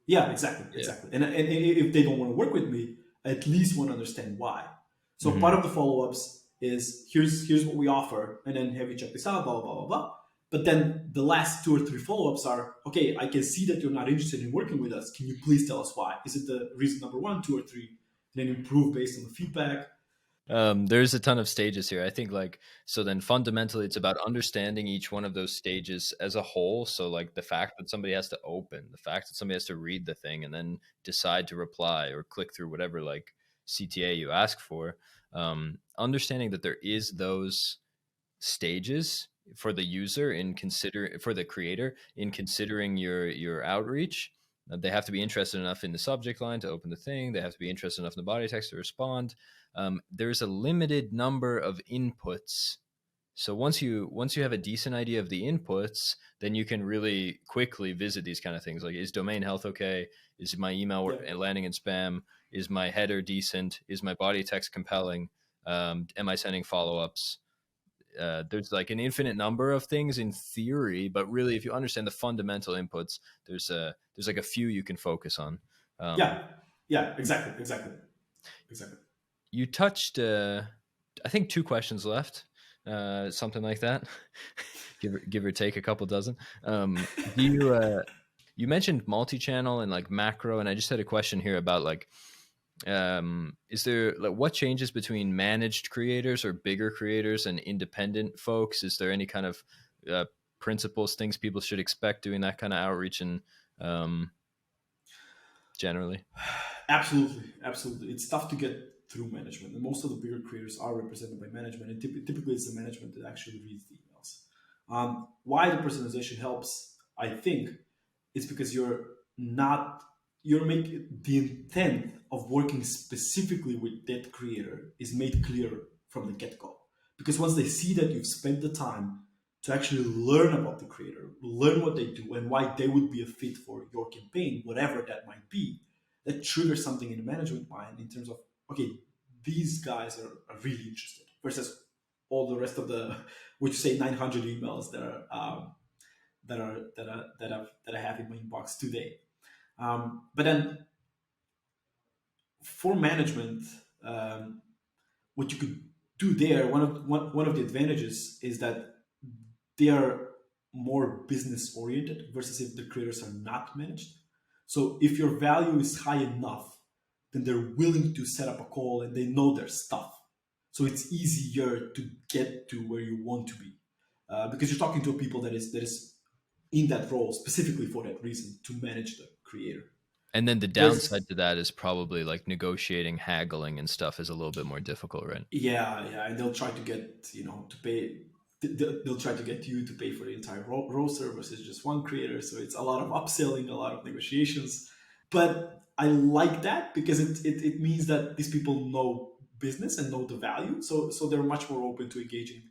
Speaker 2: yeah, exactly,
Speaker 1: Yeah.
Speaker 2: exactly. And if they don't want to work with me, I at least want to understand why. So
Speaker 1: Hmm.
Speaker 2: part of the follow-ups is here's what we offer, and then have you check this out, blah blah blah blah blah. But then the last 2 or 3 follow-ups are okay. I can see that you're not interested in working with us. Can you please tell us why? Is it the reason number one, two, or three? And then improve based on the feedback.
Speaker 1: There's a ton of stages here. I think like so. Then fundamentally, it's about understanding each one of those stages as a whole. So like the fact that somebody has to open, the fact that somebody has to read the thing and then decide to reply or click through whatever like CTA you ask for. Understanding that there is those stages for the user in consider for the creator in considering your outreach. They have to be interested enough in the subject line to open the thing. They have to be interested enough in the body text to respond. There's a limited number of inputs. So once you have a decent idea of the inputs, then you can really quickly visit these kind of things. Like, is domain health okay? Is my email
Speaker 2: Yeah,
Speaker 1: landing in spam? Is my header decent? Is my body text compelling? Am I sending follow-ups? There's like an infinite number of things in theory, but really, if you understand the fundamental inputs, there's like a few you can focus on. Um,
Speaker 2: yeah, yeah. Exactly, exactly, exactly.
Speaker 1: you touched, I think, 2 questions left, something like that, give or take a couple dozen. Do you you mentioned multi-channel and like macro, and I just had a question here about like is there like what changes between managed creators or bigger creators and independent folks? Is there any kind of uh, principles, things people should expect doing that kind of outreach and um, generally?
Speaker 2: Absolutely, absolutely. It's tough to get through management, and most of the bigger creators are represented by management, and typically it's the management that actually reads the emails. Why the personalization helps, I think, is because you're making the intent of working specifically with that creator is made clear from the get go. Because once they see that you've spent the time to actually learn about the creator, learn what they do, and why they would be a fit for your campaign, whatever that might be, that triggers something in the management mind in terms of okay, these guys are really interested versus all the rest of the would you say 900 emails that I have in my inbox today. But then for management, um, what you could do there, one of the advantages is that they are more business oriented versus if the creators are not managed. So if your value is high enough, then they're willing to set up a call and they know their stuff. So it's easier to get to where you want to be because you're talking to a people that is in that role specifically for that reason to manage the creator.
Speaker 1: And then the
Speaker 2: Versus
Speaker 1: downside to that is probably like negotiating, haggling, and stuff is a little bit more difficult, right?
Speaker 2: yeah, yeah, and they'll try to get to pay. They'll try to get you to pay for the entire roster versus just one creator. So it's a lot of upselling, a lot of negotiations. But I like that because it means that these people know business and know the value, so they're much more open to engaging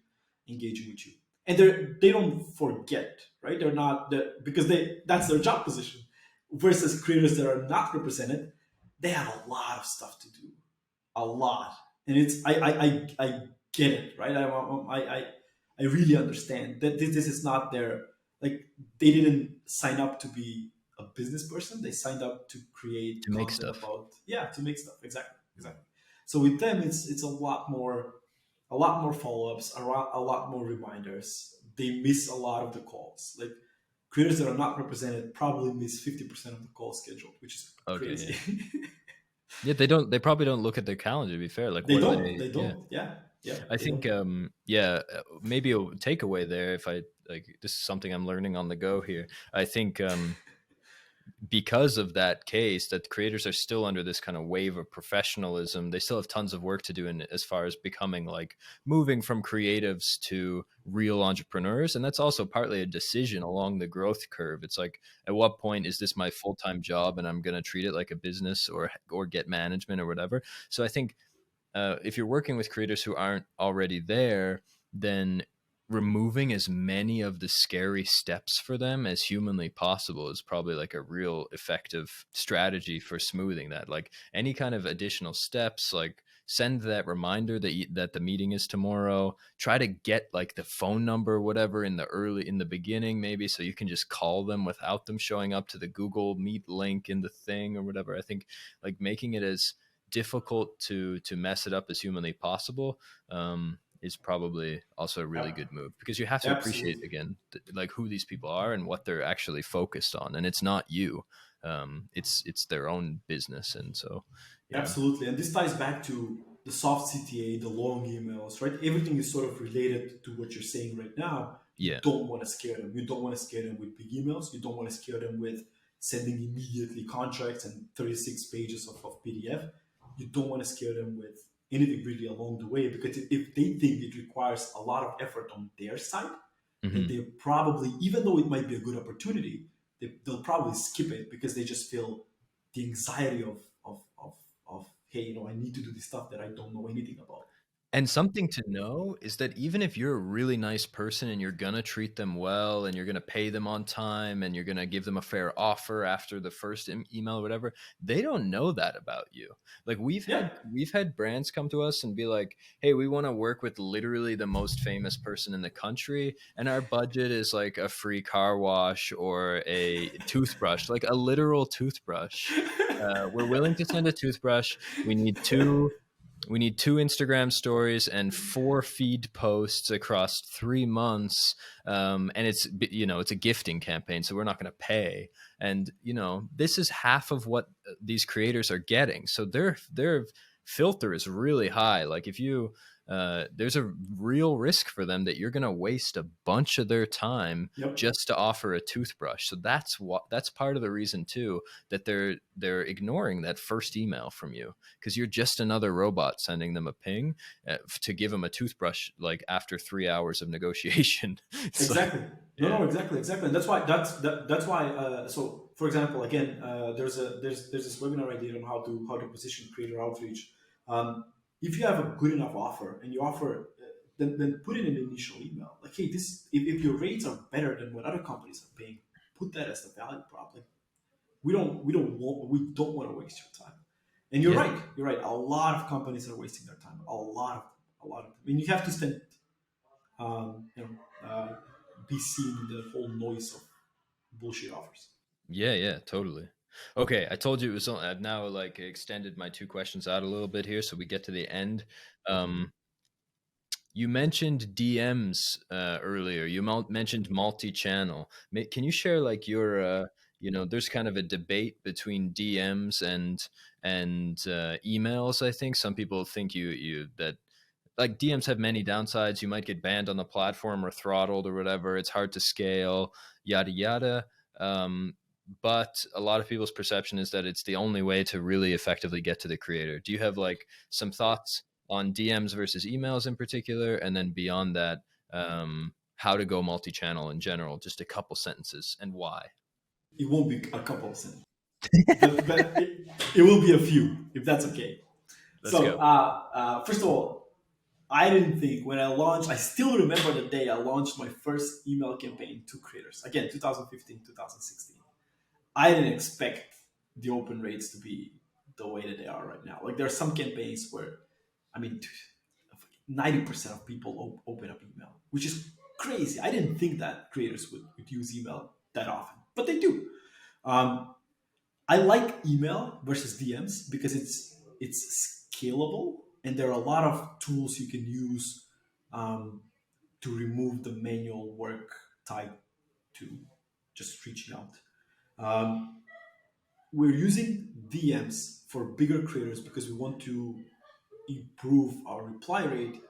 Speaker 2: with you, and they don't forget, right? They're not because that's their job position. Versus creators that are not represented, they have a lot of stuff to do, a lot, and it's I get it, right? I really understand that this is not their, like, they didn't sign up to be a business person. They signed up to create
Speaker 1: to make
Speaker 2: content
Speaker 1: stuff.
Speaker 2: about, yeah, to make stuff. Exactly, exactly. So with them, it's a lot more follow ups, a lot more reminders. They miss a lot of the calls. Like creators that are not represented probably miss 50% of the call schedule, which is
Speaker 1: Okay, yeah.
Speaker 2: crazy.
Speaker 1: Yeah, they don't. They probably don't look at their calendar. To be fair, like,
Speaker 2: They
Speaker 1: what are
Speaker 2: don't.
Speaker 1: they?
Speaker 2: They
Speaker 1: Yeah,
Speaker 2: don't. Yeah. Yeah.
Speaker 1: I
Speaker 2: They
Speaker 1: think.
Speaker 2: don't.
Speaker 1: Yeah, maybe a takeaway there. If I like, this is something I'm learning on the go here. I think because of that case, that creators are still under this kind of wave of professionalism. They still have tons of work to do in as far as becoming, like, moving from creatives to real entrepreneurs. And that's also partly a decision along the growth curve. It's like, at what point is this my full-time job and I'm going to treat it like a business, or get management or whatever. So I think if you're working with creators who aren't already there, then removing as many of the scary steps for them as humanly possible is probably like a real effective strategy for smoothing that. Like, any kind of additional steps, like, send that reminder that the meeting is tomorrow. Try to get like the phone number or whatever in the beginning, maybe, so you can just call them without them showing up to the Google Meet link in the thing or whatever. I think, like, making it as difficult to mess it up as humanly possible is probably also a really
Speaker 2: Ab-
Speaker 1: good move, because you have to appreciate,
Speaker 2: Absolutely.
Speaker 1: again, like, who these people are and what they're actually focused on, and it's not you. It's their own business, and so yeah.
Speaker 2: Absolutely. And this ties back to the soft CTA, the long emails, right? Everything is sort of related to what you're saying right now. You
Speaker 1: Yeah.
Speaker 2: don't want to scare them. You don't want to scare them with big emails. You don't want to scare them with sending immediately contracts and 36 pages of PDF. You don't want to scare them with anything really along the way, because if they think it requires a lot of effort on their side, then
Speaker 1: Hmm.
Speaker 2: they probably, even though it might be a good opportunity, they'll probably skip it because they just feel the anxiety of hey, I need to do this stuff that I don't know anything about.
Speaker 1: And something to know is that even if you're a really nice person and you're going to treat them well and you're going to pay them on time and you're going to give them a fair offer after the first email or whatever, they don't know that about you. Like,
Speaker 2: Yeah,
Speaker 1: we've had brands come to us and be like, "Hey, we want to work with literally the most famous person in the country, and our budget is like a free car wash or a toothbrush, like a literal toothbrush. We're willing to send a toothbrush. We need two Instagram stories and four feed posts across 3 months. And it's a gifting campaign, so we're not going to pay. And this is half of what these creators are getting. So their filter is really high. Like, if you there's a real risk for them that you're going to waste a bunch of their time
Speaker 2: yep,
Speaker 1: just to offer a toothbrush. So that's part of the reason too, that they're ignoring that first email from you, because you're just another robot sending them a ping to give them a toothbrush, like, after 3 hours of negotiation. It's like,
Speaker 2: exactly. No,
Speaker 1: yeah,
Speaker 2: no, exactly, exactly. And that's why. So, for example, again, there's this webinar I did on how to position creator outreach. If you have a good enough offer and you offer, then put it in an initial email. Like, hey, this if your rates are better than what other companies are paying, put that as the value prop. Like, we don't want to waste your time. And you're
Speaker 1: yeah,
Speaker 2: right. You're right. A lot of companies are wasting their time. A lot of them. I mean, you have to spend, um, you know, be seeing the whole noise of bullshit offers.
Speaker 1: yeah, yeah, totally. Okay, I told you it was only, I've now, like, extended my two questions out a little bit here, so we get to the end. um You mentioned DMs earlier. You mentioned multi-channel. Can you share, like, your there's kind of a debate between DMs and emails. I think some people think you that, like, DMs have many downsides. You might get banned on the platform or throttled or whatever. It's hard to scale, yada yada. But a lot of people's perception is that it's the only way to really effectively get to the creator. Do you have, like, some thoughts on DMs versus emails in particular, and then beyond that, how to go multi-channel in general? Just a couple sentences and why.
Speaker 2: It won't be a couple of cents. but it will be a few if that's okay.
Speaker 1: Let's
Speaker 2: So,
Speaker 1: go.
Speaker 2: first of all, I didn't think when I launched, I still remember the day I launched my first email campaign to creators. Again, 2015, 2016. I didn't expect the open rates to be the way that they are right now. Like there are some campaigns where, I mean, 90% of people open up email, which is crazy. I didn't think that creators would use email that often, but they do. Um, I like email versus DMs because it's scalable and there are a lot of tools you can use um, to remove the manual work tied to just reaching out. Um, we're using DMs for bigger creators because we want to improve our reply rate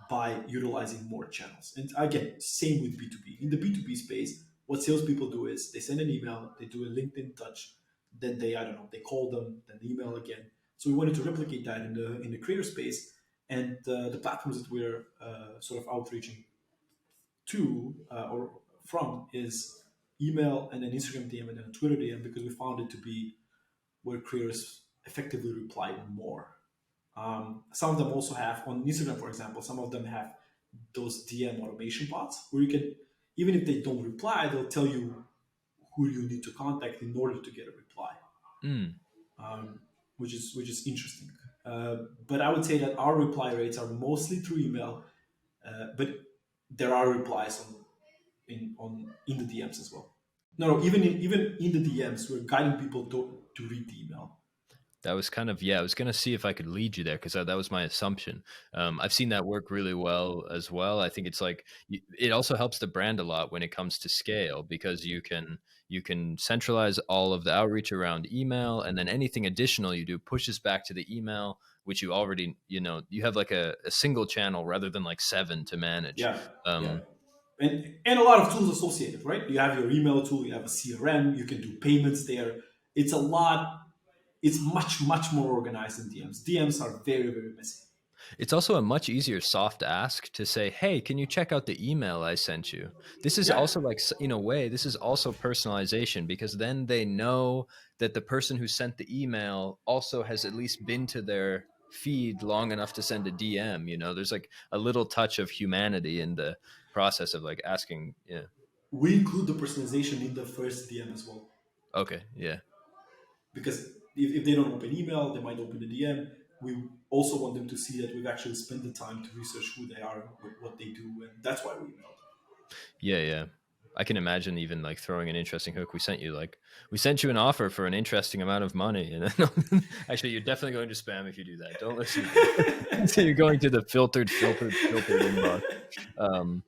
Speaker 2: by utilizing more channels. And again, same with B2B. In the B2B space, what salespeople do is they send an email, they do a LinkedIn touch, then they, I don't know, they call them, then they email again. So we wanted to replicate that in the creator space. And the platforms that we're sort of outreaching to or from is email and then Instagram DM and then Twitter DM because we found it to be where creators effectively reply more. Some of them also have on Instagram, for example, some of them have those DM automation bots where you can, even if they don't reply, they'll tell you who you need to contact in order to get a reply,
Speaker 1: Mm.
Speaker 2: which is interesting. But I would say that our reply rates are mostly through email, but there are replies in the DMs as well. No, even in the DMs, we're guiding people to read the email.
Speaker 1: That was kind of, yeah, I was going to see if I could lead you there because that was my assumption. I've seen that work really well as well. I think it's like it also helps the brand a lot when it comes to scale because you can centralize all of the outreach around email, and then anything additional you do pushes back to the email, which you already, you have like a single channel rather than like seven to manage.
Speaker 2: Yeah, yeah.
Speaker 1: Um,
Speaker 2: And a lot of tools associated, right? You have your email tool, you have a CRM, you can do payments there. It's a lot. It's much more organized than DMs. DMs are very messy.
Speaker 1: It's also a much easier soft ask to say, "Hey, can you check out the email I sent you?" This is
Speaker 2: Yeah,
Speaker 1: also like, in a way, this is also personalization because then they know that the person who sent the email also has at least been to their feed long enough to send a DM. There's like a little touch of humanity in the process of like asking. Yeah.
Speaker 2: we include the personalization in the first DM as well
Speaker 1: Okay. Yeah.
Speaker 2: because if they don't open email, they might open the DM. We also want them to see that we've actually spent the time to research who they are, what they do, and that's why we emailed.
Speaker 1: Yeah, yeah. I can imagine even like throwing an interesting hook. We sent you an offer for an interesting amount of money, and then actually, you're definitely going to spam if you do that. Don't listen to me. So you're going to the filtered inbox. Um,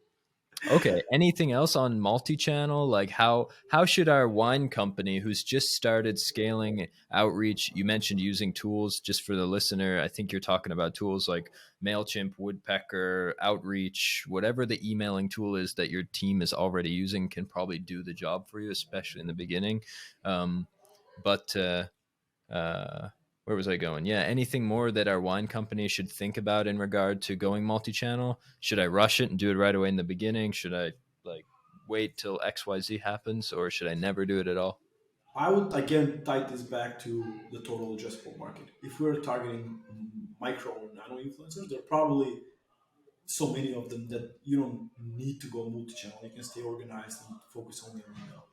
Speaker 1: Okay. Anything else on multi-channel? Like how should our wine company who's just started scaling outreach? You mentioned using tools just for the listener. I think you're talking about tools like Mailchimp, Woodpecker, Outreach, whatever the emailing tool is that your team is already using can probably do the job for you, especially in the beginning. But uh, where was I going? Yeah, anything more that our wine company should think about in regard to going multi-channel? Should I rush it and do it right away in the beginning? Should I like wait till XYZ happens, or should I never do it at all?
Speaker 2: I would again tie this back to the total addressable market. If we're targeting micro or nano influencers, there are probably so many of them that you don't need to go multi-channel. You can stay organized and focus only on email.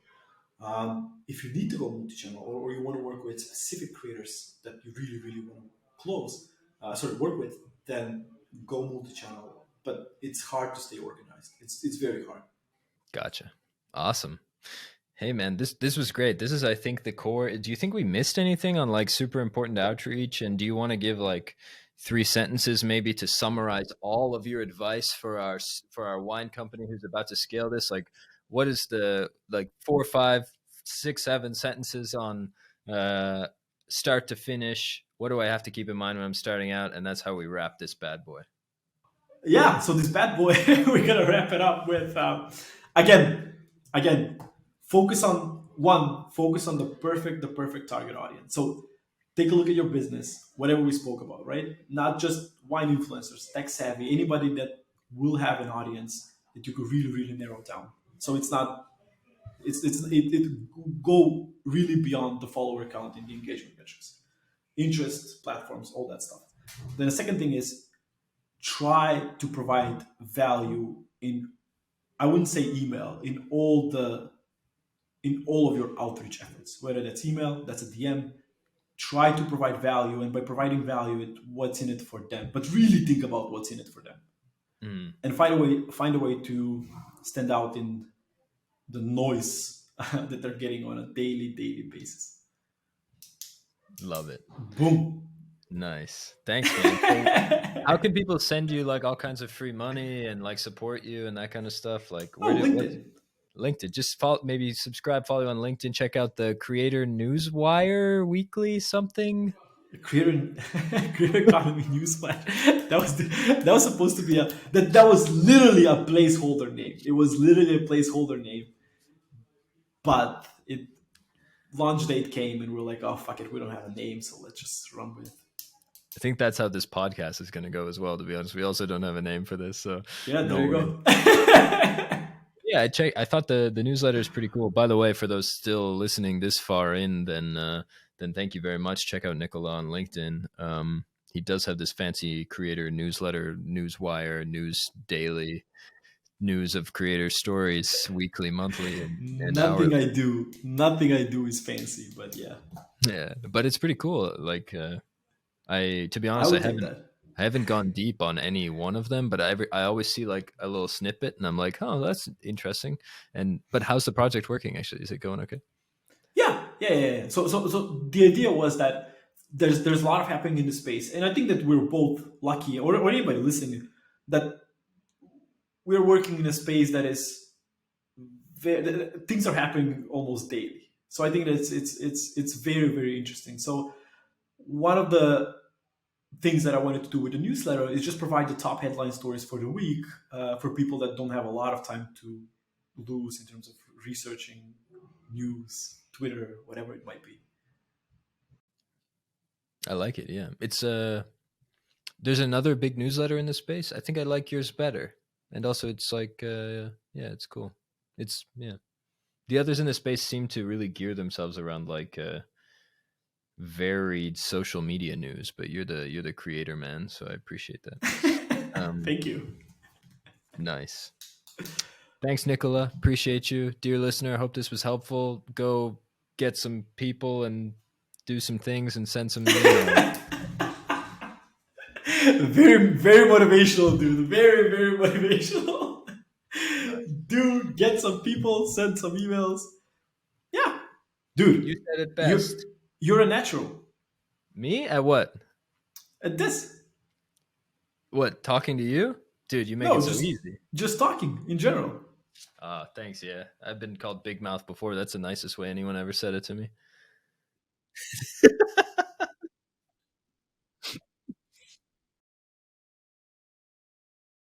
Speaker 2: If you need to go multi-channel or you want to work with specific creators that you really want to work with, then go multi-channel. But it's hard to stay organized. It's very hard.
Speaker 1: Gotcha. Awesome. Hey man, this was great. This is, I think, the core. Do you think we missed anything on like super important outreach? And do you want to give like three sentences maybe to summarize all of your advice for our wine company who's about to scale this? Like, what is the like four, five, six, seven sentences on uh, start to finish? What do I have to keep in mind when I'm starting out? And that's how we wrap this bad boy.
Speaker 2: Yeah, so this bad boy, we're gonna wrap it up with again, focus on the perfect target audience. So take a look at your business, whatever we spoke about, right? Not just wine influencers, tech savvy, anybody that will have an audience that you could really narrow down. So it's not It go really beyond the follower count in the engagement metrics, interest, platforms, all that stuff. Then the second thing is try to provide value in, I wouldn't say email, in all of your outreach efforts, whether that's email, that's a DM. Try to provide value, and by providing value, what's in it for them. But really think about what's in it for them,
Speaker 1: Mm,
Speaker 2: and find a way to stand out in the noise that they're getting on a daily basis.
Speaker 1: love it.
Speaker 2: Boom.
Speaker 1: Nice. Thanks, man. So how can people send you like all kinds of free money and like support you and that kind of stuff? Like where
Speaker 2: Oh,
Speaker 1: do what's
Speaker 2: LinkedIn.
Speaker 1: LinkedIn? Just follow, maybe subscribe, follow you on LinkedIn, check out the Creator Newswire weekly something.
Speaker 2: Creator, Creator Economy Newsflash. That was supposed to be that was literally a placeholder name. It was literally a placeholder name, but it launch date came and we're like, oh fuck it, we don't have a name, so let's just run with it.
Speaker 1: I think that's how this podcast is going to go as well, to be honest. We also don't have a name for this, so
Speaker 2: Yeah, there
Speaker 1: no
Speaker 2: you
Speaker 1: worries.
Speaker 2: go.
Speaker 1: Yeah, I thought the newsletter is pretty cool. By the way, for those still listening this far in, then thank you very much. Check out Nikola on LinkedIn. He does have this fancy creator newsletter, Newswire, News Daily, news of creator stories, weekly, monthly, and hourly.
Speaker 2: Nothing I do is fancy, but yeah,
Speaker 1: Yeah, but it's pretty cool. Like I, to be
Speaker 2: I
Speaker 1: honest,
Speaker 2: would take that.
Speaker 1: I haven't gone deep on any one of them, but I always see like a little snippet, and I'm like, oh, that's interesting. And but how's the project working? Actually, is it going okay?
Speaker 2: Yeah. So the idea was that there's a lot of happening in the space, and I think that we're both lucky, or anybody listening, that we're working in a space that is things are happening almost daily. So I think that it's very interesting. So one of the things that I wanted to do with the newsletter is just provide the top headline stories for the week for people that don't have a lot of time to lose in terms of researching news, Twitter, whatever it might be.
Speaker 1: I like it. Yeah, it's there's another big newsletter in this space. I think I like yours better, and also it's like yeah, it's cool. It's yeah. The others in the space seem to really gear themselves around like varied social media news, but you're the creator, man. So I appreciate that.
Speaker 2: Thank you.
Speaker 1: Nice. Thanks, Nicola. Appreciate you, dear listener. I hope this was helpful. Go get some people and do some things and send some emails.
Speaker 2: Very motivational, dude. Very motivational. Dude, get some people, send some emails. Yeah,
Speaker 1: You
Speaker 2: dude,
Speaker 1: said it
Speaker 2: you
Speaker 1: best.
Speaker 2: you're a natural
Speaker 1: Me at what?
Speaker 2: at this.
Speaker 1: What? Talking to you, dude? You make it
Speaker 2: No,
Speaker 1: so easy.
Speaker 2: just talking in general.
Speaker 1: Thanks. Yeah, I've been called big mouth before. That's the nicest way anyone ever said it to me.